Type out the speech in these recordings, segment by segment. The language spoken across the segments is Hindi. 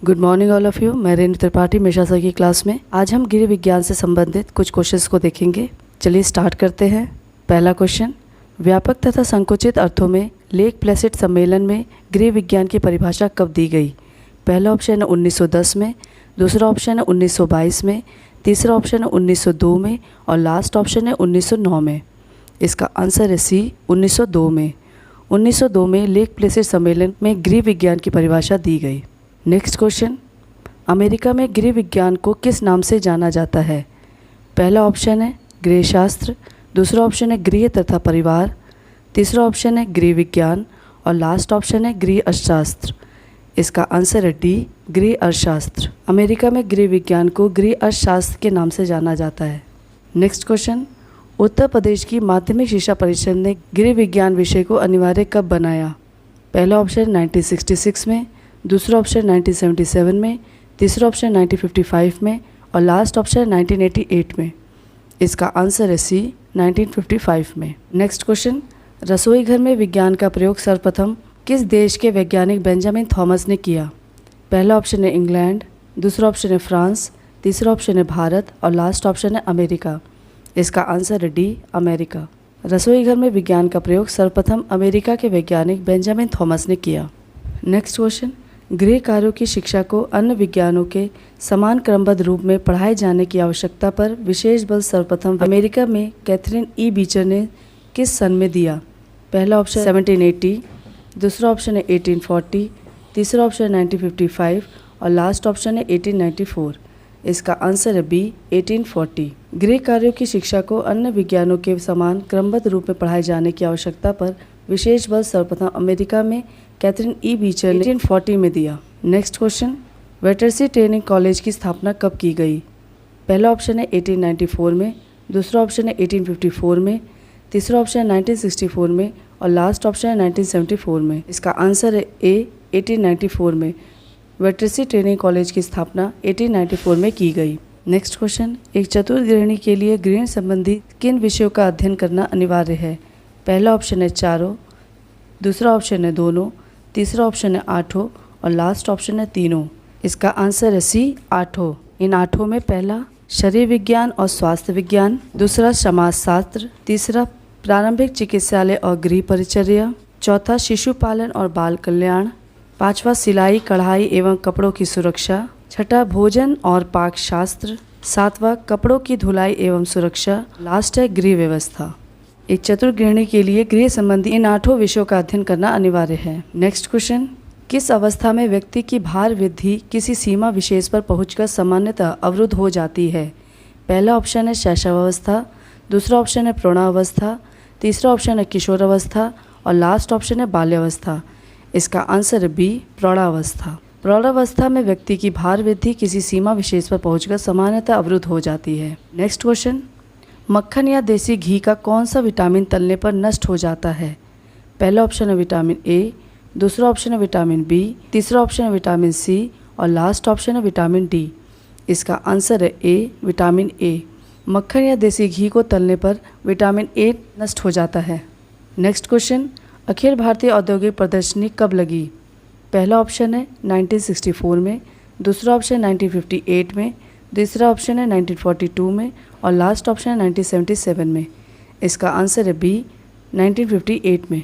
Good morning all of you. मैं रेणु त्रिपाठी मिश्रा सर की क्लास में आज हम गृह विज्ञान से संबंधित कुछ क्वेश्चंस को देखेंगे। चलिए स्टार्ट करते हैं। पहला क्वेश्चन, व्यापक तथा संकुचित अर्थों में लेक प्लेसिड सम्मेलन में गृह विज्ञान की परिभाषा कब दी गई? पहला ऑप्शन है 1910 में, दूसरा ऑप्शन है 1922 में, तीसरा ऑप्शन है 1902 में और लास्ट ऑप्शन है 1909 में। इसका आंसर है सी, 1902 में। 1902 में लेक प्लेसिड सम्मेलन में गृह विज्ञान की परिभाषा दी गई। नेक्स्ट क्वेश्चन, अमेरिका में गृह विज्ञान को किस नाम से जाना जाता है? पहला ऑप्शन है गृहशास्त्र, दूसरा ऑप्शन है गृह तथा परिवार, तीसरा ऑप्शन है गृह विज्ञान और लास्ट ऑप्शन है गृह अर्थशास्त्र। इसका आंसर है डी, गृह अर्थशास्त्र। अमेरिका में गृह विज्ञान को गृह अर्थशास्त्र के नाम से जाना जाता है। नेक्स्ट क्वेश्चन, उत्तर प्रदेश की माध्यमिक शिक्षा परिषद ने गृह विज्ञान विषय को अनिवार्य कब बनाया? पहला ऑप्शन 1966 में, दूसरा ऑप्शन 1977 में, तीसरा ऑप्शन 1955 में और लास्ट ऑप्शन 1988 में। इसका आंसर है सी, 1955 में। नेक्स्ट क्वेश्चन, रसोई घर में विज्ञान का प्रयोग सर्वप्रथम किस देश के वैज्ञानिक बेंजामिन थॉमस ने किया? पहला ऑप्शन है इंग्लैंड, दूसरा ऑप्शन है फ्रांस, तीसरा ऑप्शन है भारत और लास्ट ऑप्शन है अमेरिका। इसका आंसर है डी, अमेरिका। रसोई घर में विज्ञान का प्रयोग सर्वप्रथम अमेरिका के वैज्ञानिक बेंजामिन थॉमस ने किया। नेक्स्ट क्वेश्चन, गृह कार्यों की शिक्षा को अन्य विज्ञानों के समान क्रमबद्ध रूप में पढ़ाए जाने की आवश्यकता पर विशेष बल सर्वप्रथम अमेरिका में कैथरीन ई बीचर ने किस सन में दिया? पहला ऑप्शन 1780, दूसरा ऑप्शन है 1840, तीसरा ऑप्शन है 1955 और लास्ट ऑप्शन है 1894। इसका आंसर है बी, 1840। गृह कार्यों की शिक्षा को अन्य विज्ञानों के समान क्रमबद्ध रूप में पढ़ाए जाने की आवश्यकता पर विशेष बल सर्वप्रथम अमेरिका में कैथरीन ई बीचर ने 1840 में दिया। नेक्स्ट क्वेश्चन, वेटरसी ट्रेनिंग कॉलेज की स्थापना कब की गई? पहला ऑप्शन है 1894 में, दूसरा ऑप्शन है 1854 में, तीसरा ऑप्शन है 1964 में और लास्ट ऑप्शन है 1974 में। इसका आंसर है ए, 1894 में। वेटरसी ट्रेनिंग कॉलेज की स्थापना 1894 में की गई। नेक्स्ट क्वेश्चन, एक चतुर्थ गृहिणी के लिए गृह संबंधी किन विषयों का अध्ययन करना अनिवार्य है? पहला ऑप्शन है चारों, दूसरा ऑप्शन है दोनों, तीसरा ऑप्शन है आठों और लास्ट ऑप्शन है तीनों। इसका आंसर है सी, आठों। इन आठों में पहला शरीर विज्ञान और स्वास्थ्य विज्ञान, दूसरा समाजशास्त्र, तीसरा प्रारंभिक चिकित्सालय और गृह परिचर्या, चौथा शिशु पालन और बाल कल्याण, पांचवा सिलाई कढ़ाई एवं कपड़ों की सुरक्षा, छठा भोजन और पाक शास्त्र, सातवां कपड़ों की धुलाई एवं सुरक्षा, लास्ट है गृह व्यवस्था। एक चतुर्थ गृहिणी के लिए गृह संबंधी इन आठों विषयों का अध्ययन करना अनिवार्य है। नेक्स्ट क्वेश्चन, किस अवस्था में व्यक्ति की भार वृद्धि किसी सीमा विशेष पर पहुंचकर सामान्यतः अवरुद्ध हो जाती है? पहला ऑप्शन है शैशवावस्था, दूसरा ऑप्शन है प्रौढ़ावस्था, तीसरा ऑप्शन है किशोरावस्था और लास्ट ऑप्शन है बाल्यावस्था। इसका आंसर है बी, प्रौढ़ावस्था। प्रौढ़ावस्था में व्यक्ति की भार वृद्धि किसी सीमा विशेष पर पहुंचकर सामान्यतः अवरुद्ध हो जाती है। नेक्स्ट क्वेश्चन, मक्खन या देसी घी का कौन सा विटामिन तलने पर नष्ट हो जाता है? पहला ऑप्शन है विटामिन ए, दूसरा ऑप्शन है विटामिन बी, तीसरा ऑप्शन है विटामिन सी और लास्ट ऑप्शन है विटामिन डी। इसका आंसर है ए, विटामिन ए। मक्खन या देसी घी को तलने पर विटामिन ए नष्ट हो जाता है। नेक्स्ट क्वेश्चन, अखिल भारतीय औद्योगिक प्रदर्शनी कब लगी? पहला ऑप्शन है 1964 में, दूसरा ऑप्शन 1958 में, तीसरा ऑप्शन है 1942 में और लास्ट ऑप्शन है 1977 में। इसका आंसर है बी, 1958 में।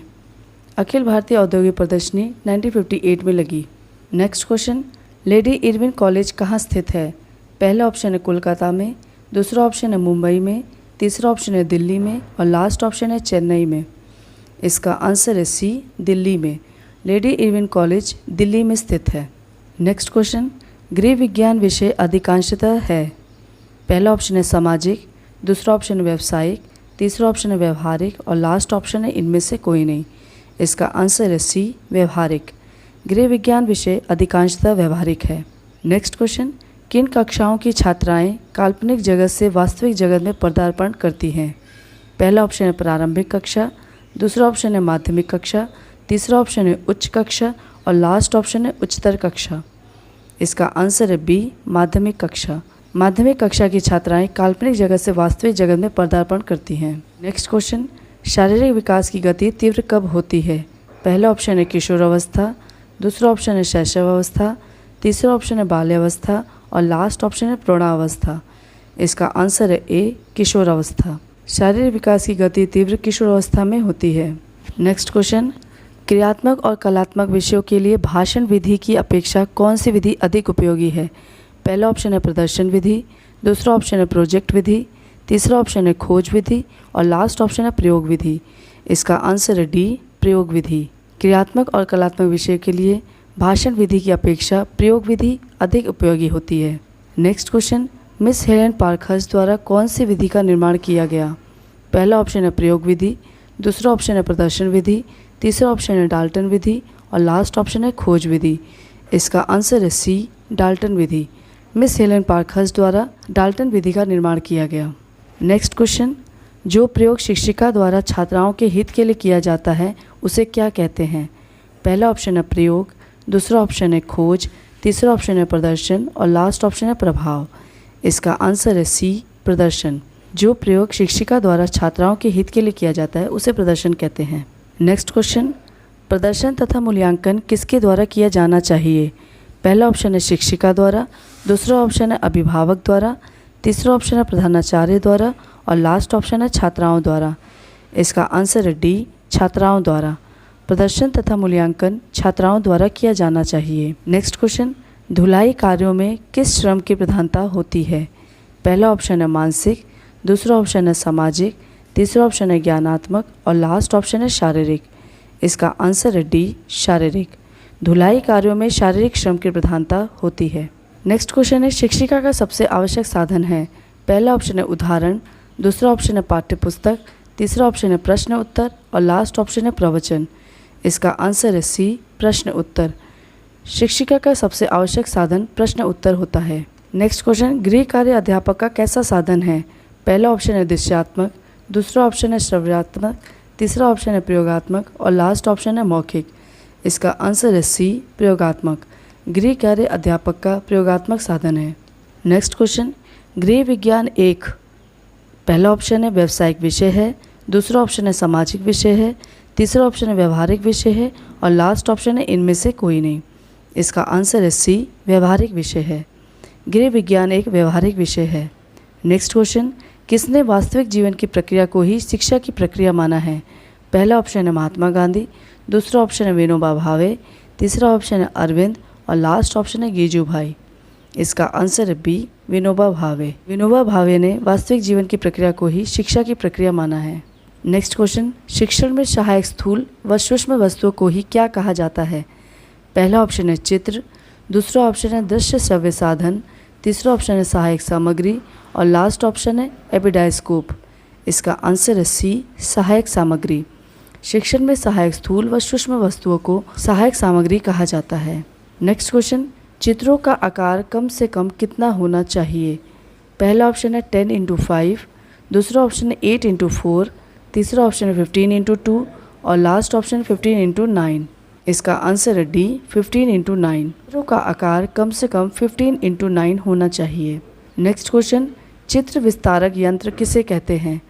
अखिल भारतीय औद्योगिक प्रदर्शनी 1958 में लगी। Next question, lady Irwin college कहाँ स्थित है? पहला ऑप्शन है कोलकाता में, दूसरा ऑप्शन है मुंबई में, तीसरा ऑप्शन है दिल्ली में और लास्ट ऑप्शन है चेन्नई में। इसका आंसर है सी, दिल्ली में। लेडी इरविन कॉलेज दिल्ली में स्थित है। नेक्स्ट क्वेश्चन, गृह विज्ञान विषय अधिकांशतः है? पहला ऑप्शन है सामाजिक, दूसरा ऑप्शन है व्यावसायिक, तीसरा ऑप्शन है व्यवहारिक और लास्ट ऑप्शन है इनमें से कोई नहीं। इसका आंसर है सी, व्यवहारिक। गृह विज्ञान विषय अधिकांशतः व्यवहारिक है। नेक्स्ट क्वेश्चन, किन कक्षाओं की छात्राएं काल्पनिक जगत से वास्तविक जगत में पदार्पण करती हैं? पहला ऑप्शन है प्रारंभिक कक्षा, दूसरा ऑप्शन है माध्यमिक कक्षा, तीसरा ऑप्शन है उच्च कक्षा और लास्ट ऑप्शन है उच्चतर कक्षा। इसका आंसर है बी, माध्यमिक कक्षा। माध्यमिक कक्षा की छात्राएं काल्पनिक जगत से वास्तविक जगत में पदार्पण करती हैं। नेक्स्ट क्वेश्चन, शारीरिक विकास की गति तीव्र कब होती है? पहला ऑप्शन है किशोरावस्था, दूसरा ऑप्शन है शैशवावस्था, तीसरा ऑप्शन है बाल्यावस्था और लास्ट ऑप्शन है यौवनावस्था। इसका आंसर है डी, यौवनावस्था। तीसरा ऑप्शन है बाल्यावस्था और लास्ट ऑप्शन है प्रौढ़ावस्था। इसका आंसर है ए किशोरावस्था। शारीरिक विकास की गति तीव्र किशोरावस्था में होती है। नेक्स्ट क्वेश्चन, क्रियात्मक और कलात्मक विषयों के लिए भाषण विधि की अपेक्षा कौन सी विधि अधिक उपयोगी है? पहला ऑप्शन है प्रदर्शन विधि, दूसरा ऑप्शन है प्रोजेक्ट विधि, तीसरा ऑप्शन है खोज विधि और लास्ट ऑप्शन है प्रयोग विधि। इसका आंसर है डी प्रयोग विधि। क्रियात्मक और कलात्मक विषय के लिए भाषण विधि की अपेक्षा प्रयोग विधि अधिक उपयोगी होती है। नेक्स्ट क्वेश्चन, मिस हेलेन पार्खर्स्ट द्वारा कौन सी विधि का निर्माण किया गया? पहला ऑप्शन है प्रयोग विधि, दूसरा ऑप्शन है प्रदर्शन विधि, तीसरा ऑप्शन है डाल्टन विधि और लास्ट ऑप्शन है खोज विधि। इसका आंसर है सी डाल्टन विधि। मिस हेलेन पार्खर्स्ट द्वारा डाल्टन विधि का निर्माण किया गया। नेक्स्ट क्वेश्चन, जो प्रयोग शिक्षिका द्वारा छात्राओं के हित के लिए किया जाता है उसे क्या कहते हैं? पहला ऑप्शन है प्रयोग, दूसरा ऑप्शन है खोज, तीसरा ऑप्शन है प्रदर्शन और लास्ट ऑप्शन है प्रभाव। इसका आंसर है सी प्रदर्शन। जो प्रयोग शिक्षिका द्वारा छात्राओं के हित के लिए किया जाता है उसे प्रदर्शन कहते हैं। नेक्स्ट क्वेश्चन, प्रदर्शन तथा मूल्यांकन किसके द्वारा किया जाना चाहिए? पहला ऑप्शन है शिक्षिका द्वारा, दूसरा ऑप्शन है अभिभावक द्वारा, तीसरा ऑप्शन है प्रधानाचार्य द्वारा और लास्ट ऑप्शन है छात्राओं द्वारा। इसका आंसर है डी छात्राओं द्वारा। प्रदर्शन तथा मूल्यांकन छात्राओं द्वारा किया जाना चाहिए। नेक्स्ट क्वेश्चन, धुलाई कार्यों में किस श्रम की प्रधानता होती है? पहला ऑप्शन है मानसिक, दूसरा ऑप्शन है सामाजिक, तीसरा ऑप्शन है ज्ञानात्मक और लास्ट ऑप्शन है शारीरिक। इसका आंसर है डी शारीरिक। धुलाई कार्यों में शारीरिक श्रम की प्रधानता होती है। नेक्स्ट क्वेश्चन है, शिक्षिका का सबसे आवश्यक साधन है? पहला ऑप्शन है उदाहरण, दूसरा ऑप्शन है पाठ्यपुस्तक, तीसरा ऑप्शन है प्रश्न उत्तर और लास्ट ऑप्शन है प्रवचन। इसका आंसर है सी प्रश्न उत्तर। शिक्षिका का सबसे आवश्यक साधन प्रश्न उत्तर होता है। नेक्स्ट क्वेश्चन, गृह कार्य अध्यापक का कैसा साधन है? पहला ऑप्शन है दृश्यात्मक, दूसरा ऑप्शन है श्रव्यात्मक, तीसरा ऑप्शन है प्रयोगात्मक और लास्ट ऑप्शन है मौखिक। इसका आंसर है सी प्रयोगात्मक। गृह कार्य अध्यापक का प्रयोगात्मक साधन है। नेक्स्ट क्वेश्चन, गृह विज्ञान एक पहला ऑप्शन है व्यावसायिक विषय है, दूसरा ऑप्शन है सामाजिक विषय है, तीसरा ऑप्शन है व्यवहारिक विषय है और लास्ट ऑप्शन है इनमें से कोई नहीं। इसका आंसर है सी व्यवहारिक विषय है। गृह विज्ञान एक व्यवहारिक विषय है। नेक्स्ट क्वेश्चन, किसने वास्तविक जीवन की प्रक्रिया को ही शिक्षा की प्रक्रिया माना है? पहला ऑप्शन है महात्मा गांधी, दूसरा ऑप्शन है विनोबा भावे, तीसरा ऑप्शन है अरविंद और लास्ट ऑप्शन है गिजुभाई। इसका आंसर है बी विनोबा भावे। विनोबा भावे ने वास्तविक जीवन की प्रक्रिया को ही शिक्षा की प्रक्रिया माना है। नेक्स्ट क्वेश्चन, शिक्षण में सहायक स्थूल व सूक्ष्म वस्तुओं को ही क्या कहा जाता है? पहला ऑप्शन है चित्र, दूसरा ऑप्शन है दृश्य श्रव्य साधन, तीसरा ऑप्शन है सहायक सामग्री और लास्ट ऑप्शन है एपिडाइस्कोप। इसका आंसर है सी सहायक सामग्री। शिक्षण में सहायक स्थूल व सूक्ष्म वस्तुओं को सहायक सामग्री कहा जाता है। नेक्स्ट क्वेश्चन, चित्रों का आकार कम से कम कितना होना चाहिए? पहला ऑप्शन है 10x5, दूसरा ऑप्शन है 8x4, तीसरा ऑप्शन है 15x2 और लास्ट ऑप्शन 15x9। इसका आंसर है डी 15x9। चित्रों का आकार कम से कम 15x9 होना चाहिए। नेक्स्ट क्वेश्चन, चित्र विस्तारक यंत्र किसे कहते हैं?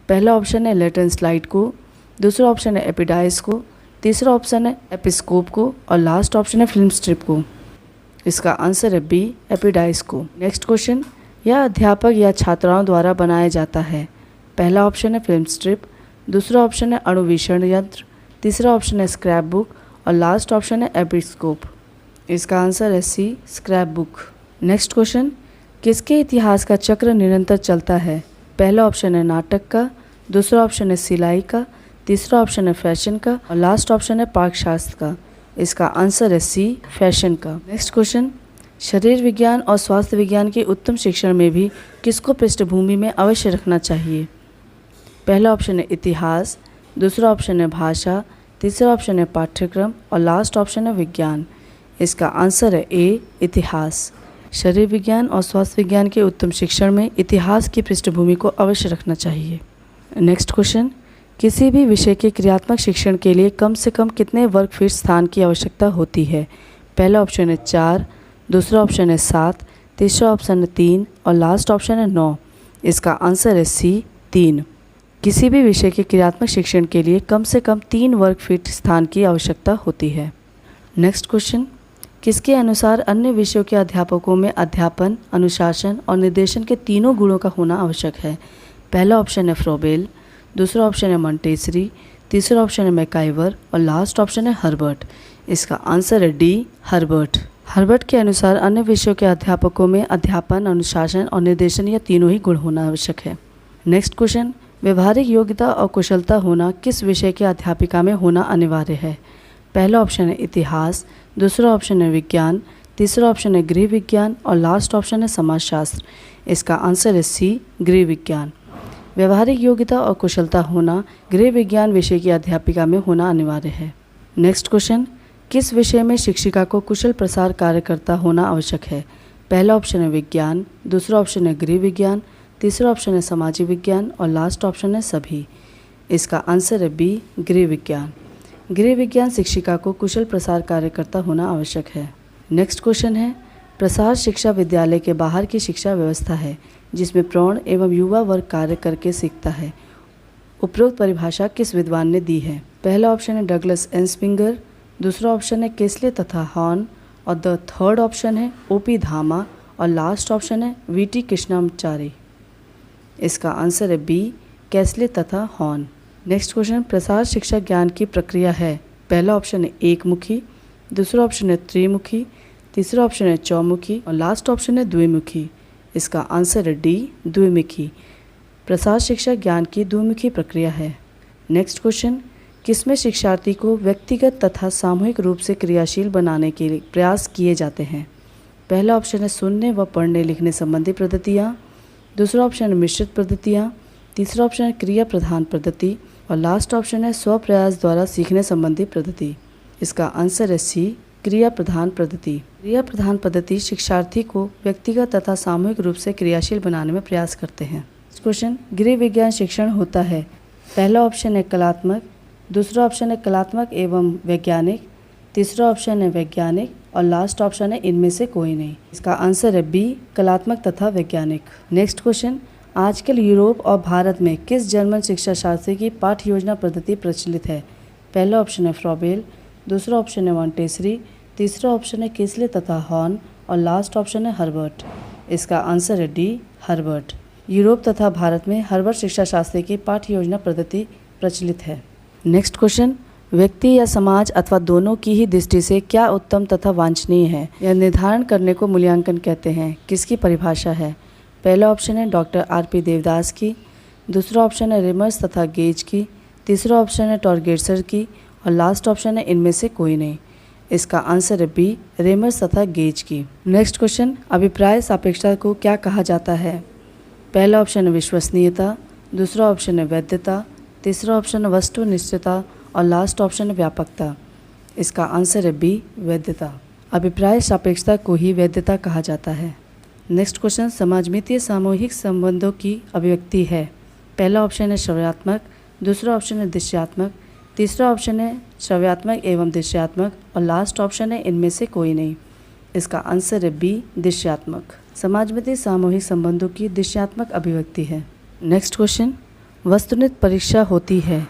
पहला ऑप्शन है लेटन स्लाइड को, दूसरा ऑप्शन है एपिडाइस को, तीसरा ऑप्शन है एपिस्कोप को और लास्ट ऑप्शन है फिल्म स्ट्रिप को। इसका आंसर है बी एपिडाइस को। नेक्स्ट क्वेश्चन, यह अध्यापक या छात्राओं द्वारा बनाया जाता है? पहला ऑप्शन है फिल्म स्ट्रिप, दूसरा ऑप्शन है अणुवीक्षण यंत्र, तीसरा ऑप्शन है स्क्रैप बुक और लास्ट ऑप्शन है एपिस्कोप। इसका आंसर है सी स्क्रैप बुक। नेक्स्ट क्वेश्चन, किसके इतिहास का चक्र निरंतर चलता है? पहला ऑप्शन है नाटक का, दूसरा ऑप्शन है सिलाई का, तीसरा ऑप्शन है फैशन का और लास्ट ऑप्शन है पाकशास्त्र का। इसका आंसर है सी फैशन का। नेक्स्ट क्वेश्चन, शरीर विज्ञान और स्वास्थ्य विज्ञान के उत्तम शिक्षण में भी किसको पृष्ठभूमि में अवश्य रखना चाहिए? पहला ऑप्शन है इतिहास, दूसरा ऑप्शन है भाषा, तीसरा ऑप्शन है पाठ्यक्रम और लास्ट ऑप्शन है विज्ञान। इसका आंसर है ए इतिहास। शरीर विज्ञान और स्वास्थ्य विज्ञान के उत्तम शिक्षण में इतिहास की पृष्ठभूमि को अवश्य रखना चाहिए। नेक्स्ट क्वेश्चन, किसी भी विषय के क्रियात्मक शिक्षण के लिए कम से कम कितने वर्ग फीट स्थान की आवश्यकता होती है? पहला ऑप्शन है 4, दूसरा ऑप्शन है 7, तीसरा ऑप्शन है 3 और लास्ट ऑप्शन है 9। इसका आंसर है सी 3। किसी भी विषय के क्रियात्मक शिक्षण के लिए कम से कम 3 वर्ग फीट स्थान की आवश्यकता होती है। नेक्स्ट क्वेश्चन, किसके अनुसार अन्य विषयों के अध्यापकों में अध्यापन, अनुशासन और निर्देशन के तीनों गुणों का होना आवश्यक है? पहला ऑप्शन है फ्रोबेल, दूसरा ऑप्शन है मॉन्टेसरी, तीसरा ऑप्शन है मैकाइवर और लास्ट ऑप्शन है हर्बर्ट। इसका आंसर है डी, हर्बर्ट। हर्बर्ट के अनुसार अन्य विषयों के अध्यापकों में अध्यापन, अनुशासन और निर्देशन यह तीनों ही गुण होना आवश्यक है। नेक्स्ट क्वेश्चन, व्यवहारिक योग्यता और कुशलता होना किस विषय के अध्यापिका में होना अनिवार्य है? पहला ऑप्शन है इतिहास, दूसरा ऑप्शन है विज्ञान, तीसरा ऑप्शन है गृह विज्ञान और लास्ट ऑप्शन है समाजशास्त्र। इसका आंसर है सी, गृह विज्ञान। व्यवहारिक योग्यता और कुशलता होना गृह विज्ञान विषय की अध्यापिका में होना अनिवार्य है। नेक्स्ट क्वेश्चन, किस विषय में शिक्षिका को कुशल प्रसार कार्यकर्ता होना आवश्यक है? पहला ऑप्शन है विज्ञान, दूसरा ऑप्शन है गृह विज्ञान, तीसरा ऑप्शन है सामाजिक विज्ञान और लास्ट ऑप्शन है सभी। इसका आंसर है बी, गृह विज्ञान। गृह विज्ञान शिक्षिका को कुशल प्रसार कार्यकर्ता होना आवश्यक है। नेक्स्ट क्वेश्चन है, प्रसार शिक्षा विद्यालय के बाहर की शिक्षा व्यवस्था है जिसमें प्रौढ़ एवं युवा वर्ग कार्य करके सीखता है। उपरोक्त परिभाषा किस विद्वान ने दी है? पहला ऑप्शन है डगलस एंस्पिंगर, दूसरा ऑप्शन है केस्ले तथा हॉर्न और द थर्ड ऑप्शन है ओपी धामा और लास्ट ऑप्शन है वीटी कृष्णाचारी। इसका आंसर है बी, केस्ले तथा हॉर्न। नेक्स्ट क्वेश्चन, प्रसार शिक्षा ज्ञान की प्रक्रिया है। पहला ऑप्शन है एकमुखी, दूसरा ऑप्शन है त्रिमुखी, तीसरा ऑप्शन है चौमुखी और लास्ट ऑप्शन है द्विमुखी। इसका आंसर है डी, द्विमुखी। प्रसार शिक्षा ज्ञान की द्विमुखी प्रक्रिया है। नेक्स्ट क्वेश्चन, किसमें शिक्षार्थी को व्यक्तिगत तथा सामूहिक रूप से क्रियाशील बनाने के लिए प्रयास किए जाते हैं? पहला ऑप्शन है सुनने व पढ़ने लिखने संबंधी पद्धतियाँ, दूसरा ऑप्शन है मिश्रित पद्धतियाँ, तीसरा ऑप्शन है क्रिया प्रधान पद्धति और लास्ट ऑप्शन है स्वप्रयास द्वारा सीखने संबंधी पद्धति। इसका आंसर है सी, क्रिया प्रधान पद्धति। क्रिया प्रधान पद्धति शिक्षार्थी को व्यक्तिगत तथा सामूहिक रूप से क्रियाशील बनाने में प्रयास करते हैं। क्वेश्चन, गृह विज्ञान शिक्षण होता है। पहला ऑप्शन है कलात्मक, दूसरा ऑप्शन है कलात्मक एवं वैज्ञानिक, तीसरा ऑप्शन है वैज्ञानिक और लास्ट ऑप्शन है इनमें से कोई नहीं। इसका आंसर है बी, कलात्मक तथा वैज्ञानिक। नेक्स्ट क्वेश्चन, आजकल यूरोप और भारत में किस जर्मन शिक्षा शास्त्र की पाठ्य योजना पद्धति प्रचलित है? पहला ऑप्शन है फ्रॉबेल, दूसरा ऑप्शन है मॉन्टेसरी, तीसरा ऑप्शन है केस्ले तथा हॉर्न और लास्ट ऑप्शन है हर्बर्ट। इसका आंसर है डी, हर्बर्ट। यूरोप तथा भारत में हर्बर्ट शिक्षा शास्त्र की पाठ्य योजना पद्धति प्रचलित है। नेक्स्ट क्वेश्चन, व्यक्ति या समाज अथवा दोनों की ही दृष्टि से क्या उत्तम तथा वांछनीय है, यह निर्धारण करने को मूल्यांकन कहते हैं। किसकी परिभाषा है? पहला ऑप्शन है डॉक्टर आर.पी. देवदास की, दूसरा ऑप्शन है रेमर्स तथा गेज की, तीसरा ऑप्शन है टॉर्गेट्सर की और लास्ट ऑप्शन है इनमें से कोई नहीं। इसका आंसर है बी, रेमर्स तथा गेज की। नेक्स्ट क्वेश्चन, अभिप्राय सापेक्षता को क्या कहा जाता है? पहला ऑप्शन है विश्वसनीयता, दूसरा ऑप्शन है वैधता, तीसरा ऑप्शन है वस्तुनिष्ठता और लास्ट ऑप्शन है व्यापकता। इसका आंसर है बी, वैधता। अभिप्राय सापेक्षता को ही वैधता कहा जाता है। नेक्स्ट क्वेश्चन, समाजमितीय सामूहिक संबंधों की अभिव्यक्ति है। पहला ऑप्शन है श्रव्यात्मक, दूसरा ऑप्शन है दृश्यात्मक, तीसरा ऑप्शन है श्रव्यात्मक एवं दृश्यात्मक और लास्ट ऑप्शन है इनमें से कोई नहीं। इसका आंसर है बी, दृश्यात्मक। समाजमितीय सामूहिक संबंधों की दृश्यात्मक अभिव्यक्ति है। नेक्स्ट क्वेश्चन, वस्तुनिष्ठ परीक्षा होती है।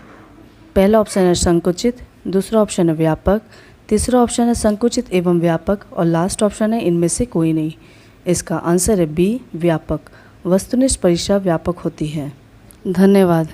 पहला ऑप्शन है संकुचित, दूसरा ऑप्शन है व्यापक, तीसरा ऑप्शन है संकुचित एवं व्यापक और लास्ट ऑप्शन है इनमें से कोई नहीं। इसका आंसर है बी, व्यापक। वस्तुनिष्ठ परीक्षा व्यापक होती है। धन्यवाद।